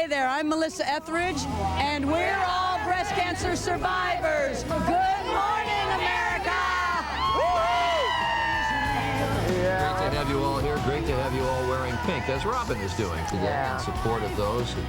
Hey there, I'm Melissa Ethridge, and we're all breast cancer survivors. Good morning, America! Yeah. Great to have you all here. Great to have you all wearing pink, as Robin is doing today, in support of those who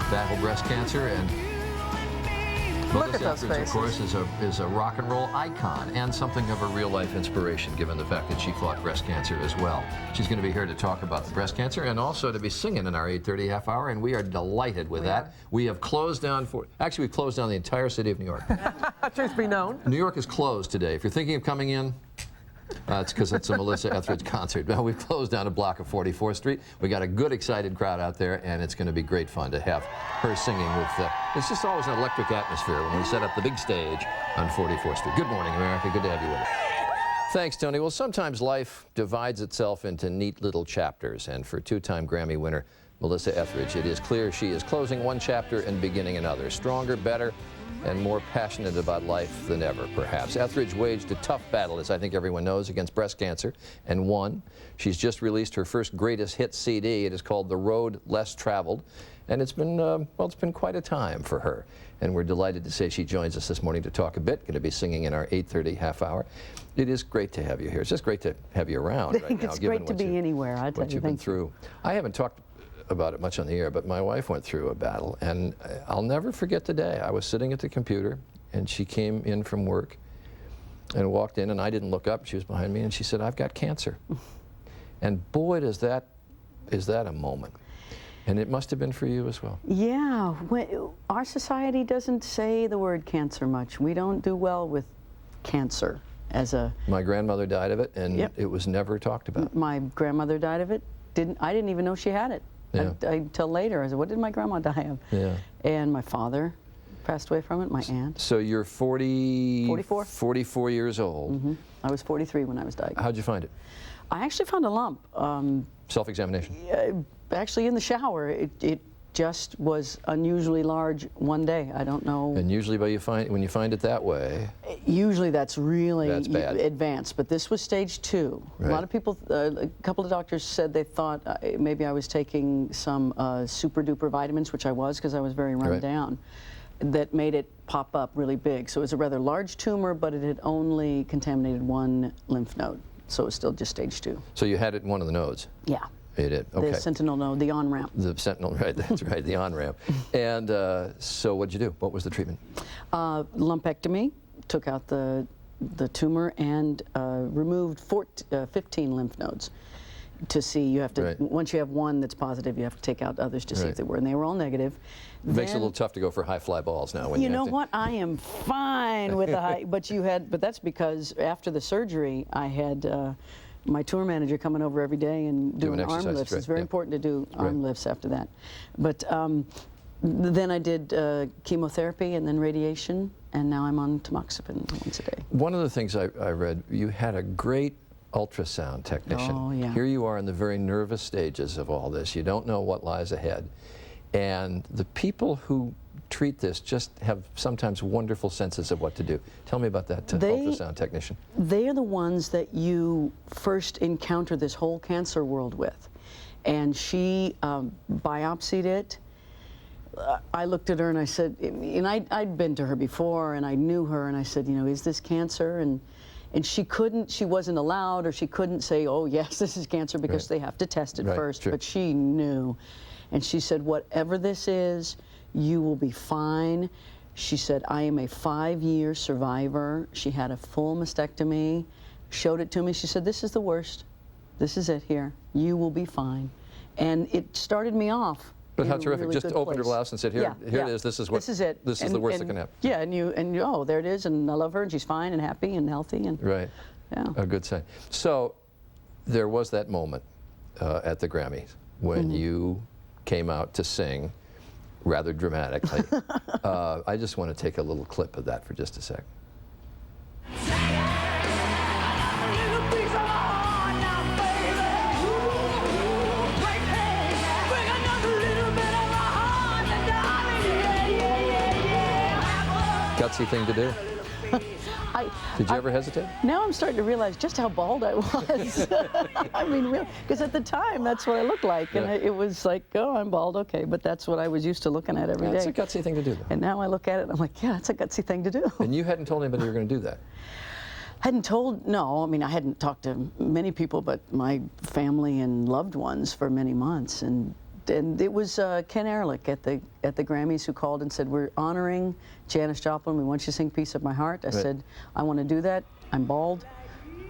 battle breast cancer. And Look at those Ethridge, faces. of course, is a rock and roll icon and something of a real-life inspiration, given the fact that she fought breast cancer as well. She's going to be here to talk about the breast cancer and also to be singing in our 8:30 half hour, and we are delighted with that. We have closed down actually, we've closed down the entire city of New York. Truth be known. New York is closed today. If you're thinking of coming in, it's because it's a Melissa Ethridge concert. Now, we've closed down a block of 44th Street. We got a good, excited crowd out there, and it's going to be great fun to have her singing with. It's just always an electric atmosphere when we set up the big stage on 44th Street. Good morning, America. Good to have you with us. Thanks, Tony. Well, sometimes life divides itself into neat little chapters, and for two-time Grammy winner Melissa Ethridge, it is clear she is closing one chapter and beginning another. Stronger, better, and more passionate about life than ever, perhaps. Ethridge waged a tough battle, as I think everyone knows, against breast cancer, and won. She's just released her first greatest hit CD. It is called The Road Less Traveled, and it's been, well, it's been quite a time for her. And we're delighted to say she joins us this morning to talk a bit. Going to be singing in our 8:30 half hour. It is great to have you here. It's just great to have you around right now. It's great to be anywhere, I tell you. What you've been through. I haven't talked about it much on the air, but my wife went through a battle, and I'll never forget the day. I was sitting at the computer, and she came in from work and walked in, and I didn't look up. She was behind me, and she said, "I've got cancer." And boy, is that a moment. And it must have been for you as well. Yeah, our society doesn't say the word cancer much. We don't do well with cancer as a... My grandmother died of it, and it was never talked about. My grandmother died of it. I didn't even know she had it. Yeah. Until later. I said, what did my grandma die of? Yeah. And my father passed away from it, my aunt. So you're 44. 44 years old. Mm-hmm. I was 43 when I was diagnosed. How'd you find it? I actually found a lump. Self-examination? Actually in the shower. It just was unusually large one day. I don't know. And usually when you find it that way... Usually that's really bad. Advanced, but this was stage 2. Right. A lot of people, a couple of doctors said they thought maybe I was taking some super duper vitamins, which I was because I was very run down, that made it pop up really big. So it was a rather large tumor, but it had only contaminated one lymph node. So it was still just stage 2. So you had it in one of the nodes? Yeah. You did, okay. The sentinel node, the on-ramp. The sentinel, right, that's right, the on-ramp. And so what'd you do? What was the treatment? Lumpectomy, took out the tumor and removed 15 lymph nodes to see. You have to, once you have one that's positive, you have to take out others to see if they were, and they were all negative. It makes it a little tough to go for high fly balls now. When you know what? I am fine with the high, but that's because after the surgery, I had my tour manager coming over every day and doing arm lifts. It's very important to do arm lifts after that. But then I did chemotherapy and then radiation, and now I'm on tamoxifen once a day. One of the things I read, you had a great ultrasound technician. Oh, yeah. Here you are in the very nervous stages of all this. You don't know what lies ahead. And the people who treat this just have sometimes wonderful senses of what to do. Tell me about that ultrasound technician. They are the ones that you first encounter this whole cancer world with. And she biopsied it. I looked at her and I said, and I'd been to her before and I knew her, and I said, you know, is this cancer? And she wasn't allowed, or she couldn't say, oh yes, this is cancer, because they have to test it first, but she knew. And she said, whatever this is, you will be fine. She said, I am a 5-year survivor. She had a full mastectomy, showed it to me. She said, this is the worst. This is it here. You will be fine. And it started me off. But how terrific. Really just opened her blouse and said, here it is. This is what. This is it. This is the worst that can happen. Yeah, and oh, there it is, and I love her, and she's fine and happy and healthy. And yeah. A good sign. So there was that moment at the Grammys when you came out to sing rather dramatically. I just want to take a little clip of that for just a sec. Gutsy thing to do. Did you ever hesitate? Now I'm starting to realize just how bald I was. I mean, really, because at the time, that's what I looked like. And Yeah. it was like, oh, I'm bald, okay. But that's what I was used to looking at every day. That's a gutsy thing to do, though. And now I look at it and I'm like, yeah, that's a gutsy thing to do. And you hadn't told anybody you were going to do that? Hadn't told, no, I mean, I hadn't talked to many people, but my family and loved ones for many months. And it was Ken Ehrlich at the Grammys who called and said, we're honoring Janis Joplin. We want you to sing Piece of My Heart. I said, I want to do that. I'm bald.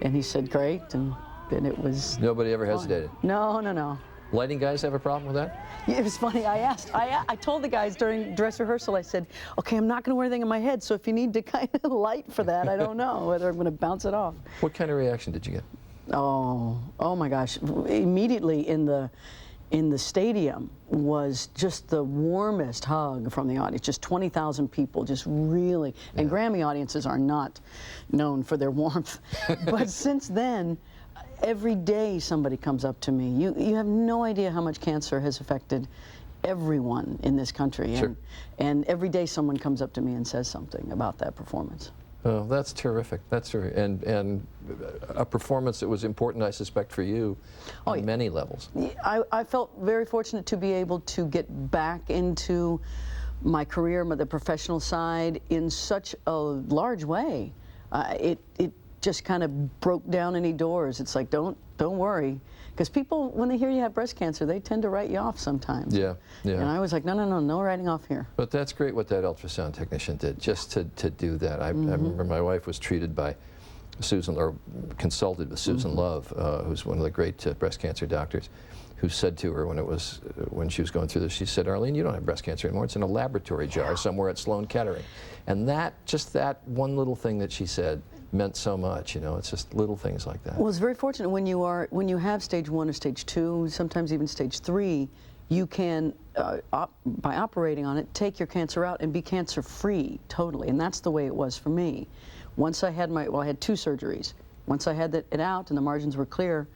And he said, great. And then it was Nobody ever fun. hesitated? No, no, no. Lighting guys have a problem with that? It was funny. I told the guys during dress rehearsal, I said, okay, I'm not going to wear anything in my head, so if you need to kind of light for that, I don't know whether I'm going to bounce it off. What kind of reaction did you get? Oh my gosh. Immediately in the stadium was just the warmest hug from the audience, just 20,000 people, just really, and Grammy audiences are not known for their warmth. But since then, every day somebody comes up to me. You have no idea how much cancer has affected everyone in this country. Sure. And every day someone comes up to me and says something about that performance. Oh, that's terrific. That's terrific. And a performance that was important, I suspect, for you on many levels. I felt very fortunate to be able to get back into my career, the professional side, in such a large way. It just kind of broke down any doors. It's like, don't worry. Because people, when they hear you have breast cancer, they tend to write you off sometimes. Yeah, yeah. And I was like, no writing off here. But that's great what that ultrasound technician did, just to do that. I remember my wife was treated by Susan, or consulted with Susan Love, who's one of the great breast cancer doctors, who said to her when she was going through this, she said, Arlene, you don't have breast cancer anymore. It's in a laboratory jar somewhere at Sloan Kettering. And just that one little thing that she said meant so much. You know, it's just little things like that. Well, it's very fortunate when you have stage 1 or stage 2, sometimes even stage 3, you can, by operating on it, take your cancer out and be cancer-free totally. And that's the way it was for me. Once I had I had 2 surgeries. Once I had it out and the margins were clear,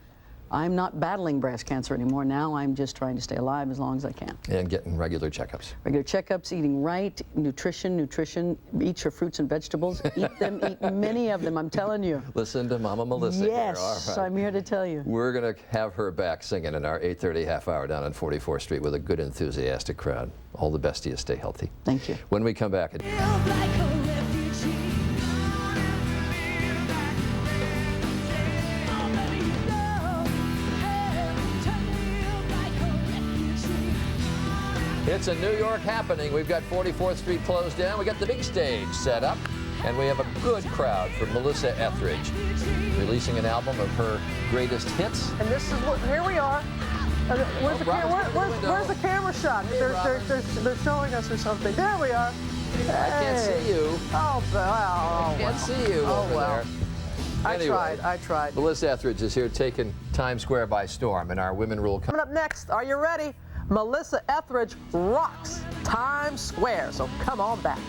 I'm not battling breast cancer anymore. Now I'm just trying to stay alive as long as I can. And getting regular checkups. Regular checkups, eating right, nutrition. Eat your fruits and vegetables. Eat them, eat many of them, I'm telling you. Listen to Mama Melissa. Yes, here. All right. I'm here to tell you. We're going to have her back singing in our 8:30 half hour down on 44th Street with a good, enthusiastic crowd. All the best to you. Stay healthy. Thank you. When we come back. It's a New York happening. We've got 44th Street closed down. We got the big stage set up, and we have a good crowd for Melissa Ethridge, releasing an album of her greatest hits. And this is what, here we are. Where's the camera shot? They're showing us or something. There we are. I can't see you. Oh, well. I can't see you over there. Anyway, I tried. Melissa Ethridge is here taking Times Square by storm in our Women Rule. Coming up next, are you ready? Melissa Ethridge rocks Times Square, so come on back.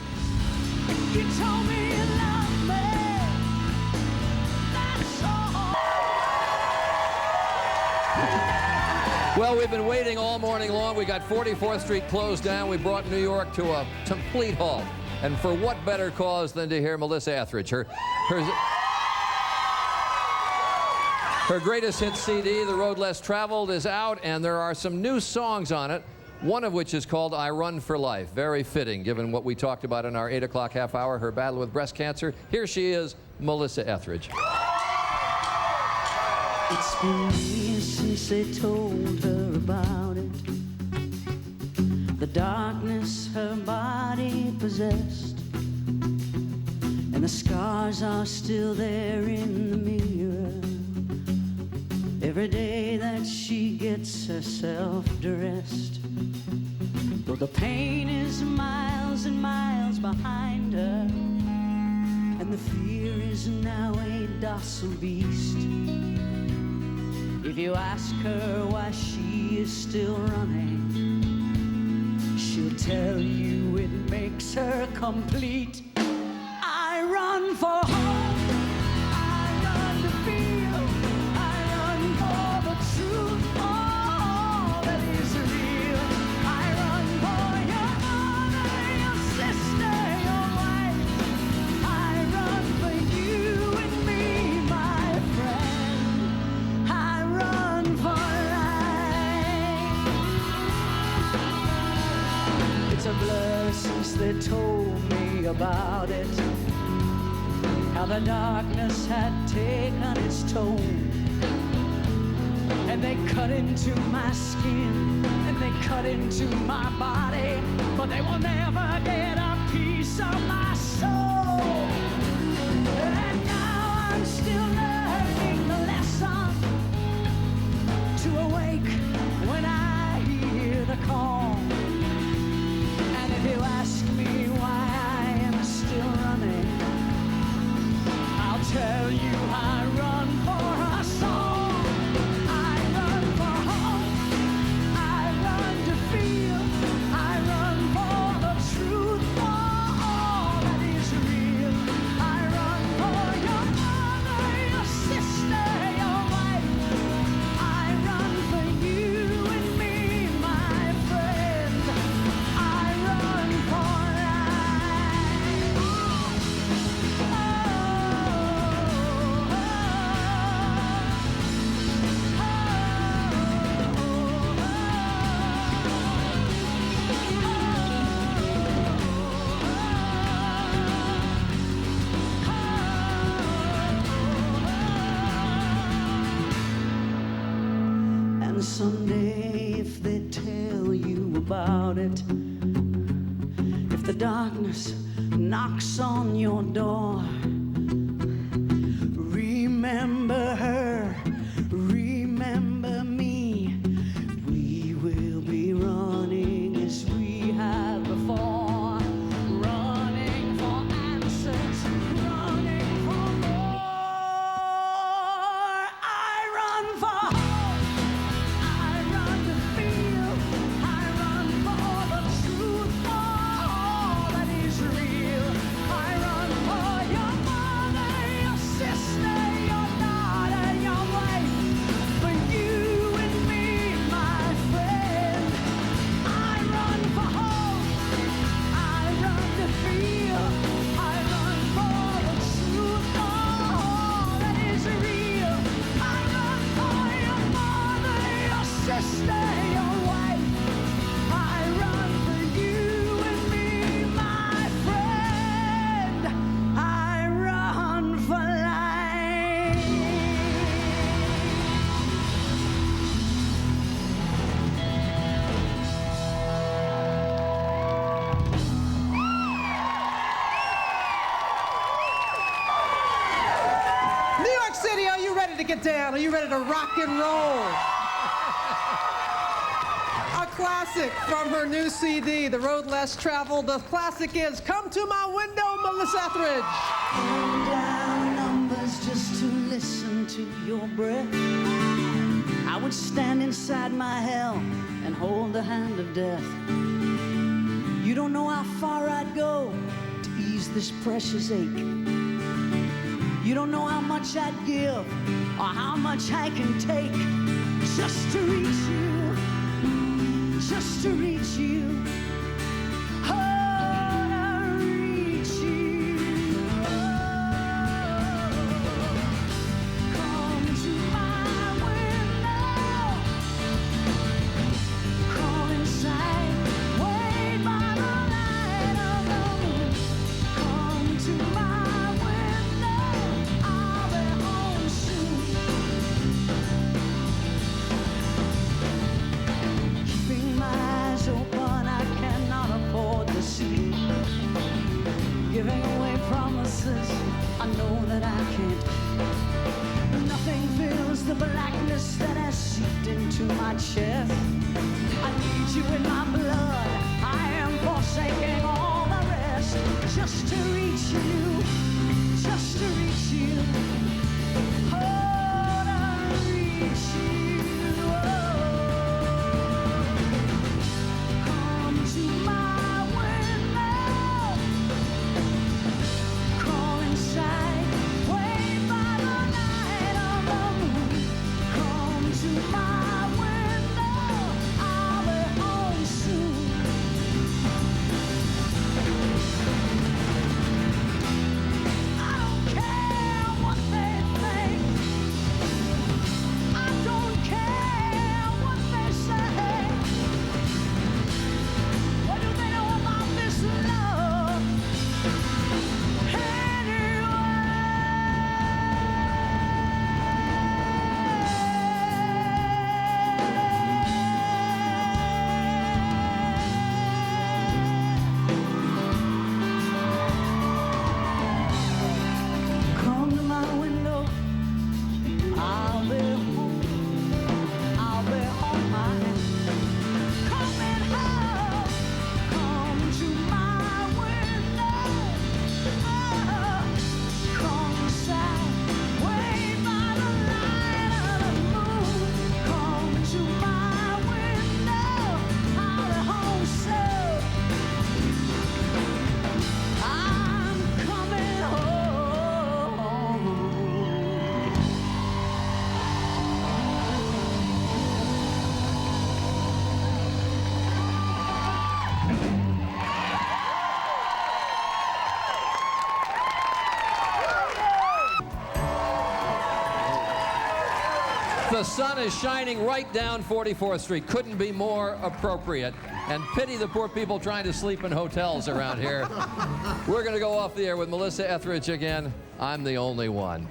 You told me you loved me. That's all. Well, we've been waiting all morning long. We got 44th Street closed down. We brought New York to a complete halt. And for what better cause than to hear Melissa Ethridge? Her greatest hit CD, The Road Less Traveled, is out, and there are some new songs on it, one of which is called I Run for Life. Very fitting, given what we talked about in our 8 o'clock half hour, her battle with breast cancer. Here she is, Melissa Ethridge. It's been years since they told her about it. The darkness her body possessed, and the scars are still there in the mirror. Every day that she gets herself dressed, though the pain is miles and miles behind her, and the fear is now a docile beast. If you ask her why she is still running, she'll tell you it makes her complete. I run for hope, I run to feel, I run for the truth, all that is real. I run for your mother, your sister, your wife. I run a blur since they told me about it. How the darkness had taken its toll. And they cut into my skin, and they cut into my body, but they will never get a piece of my soul. And now I'm still learning the lesson, to awake when I hear the call. And if you ask me why I am still running, I'll tell you I run for a song. I run for hope, I run to feel, I run for the truth, for all that is real. I run for your mother, your sister, your wife. I run for you and me, my friend. I run for life. And someday, if they tell you about it, if the darkness knocks on your door, remember her, remember me. We will be running as we have before, running for answers, running for more. I run for hope, I run to feel, I run for the truth, for all that is real. I run for your mother, your sister, your daughter, your wife, for you and me, my friend. I run for hope, I run to feel, I run for the truth, for all that is real. I run for your mother, your sister, your wife. I run for you and me, my friend. I run for life. New York City, are you ready to get down? Are you ready to rock and roll? A classic from her new CD, The Road Less Traveled. The classic is Come to My Window, Melissa Ethridge. Count down numbers just to listen to your breath. I would stand inside my hell and hold the hand of death. You don't know how far I'd go to ease this precious ache. You don't know how much I'd give or how much I can take just to reach you, just to reach you. Oh, to reach you. Come to my window, crawl inside, wait by the light of the moon. Come to my window, I'll be home soon. Keeping my eyes open, I cannot afford to sleep. Giving away promises I know that I can't. Nothing fills the blackness that has seeped into my chest. I need you in my blood. I am forsaking all the rest just to reach you, just to reach you. Oh, to reach you. Come to my window, crawl inside, wait by the light of the moon. Come to my window, I'll be home soon. The sun is shining right down 44th Street. Couldn't be more appropriate. And pity the poor people trying to sleep in hotels around here. We're going to go off the air with Melissa Ethridge again. I'm the only one.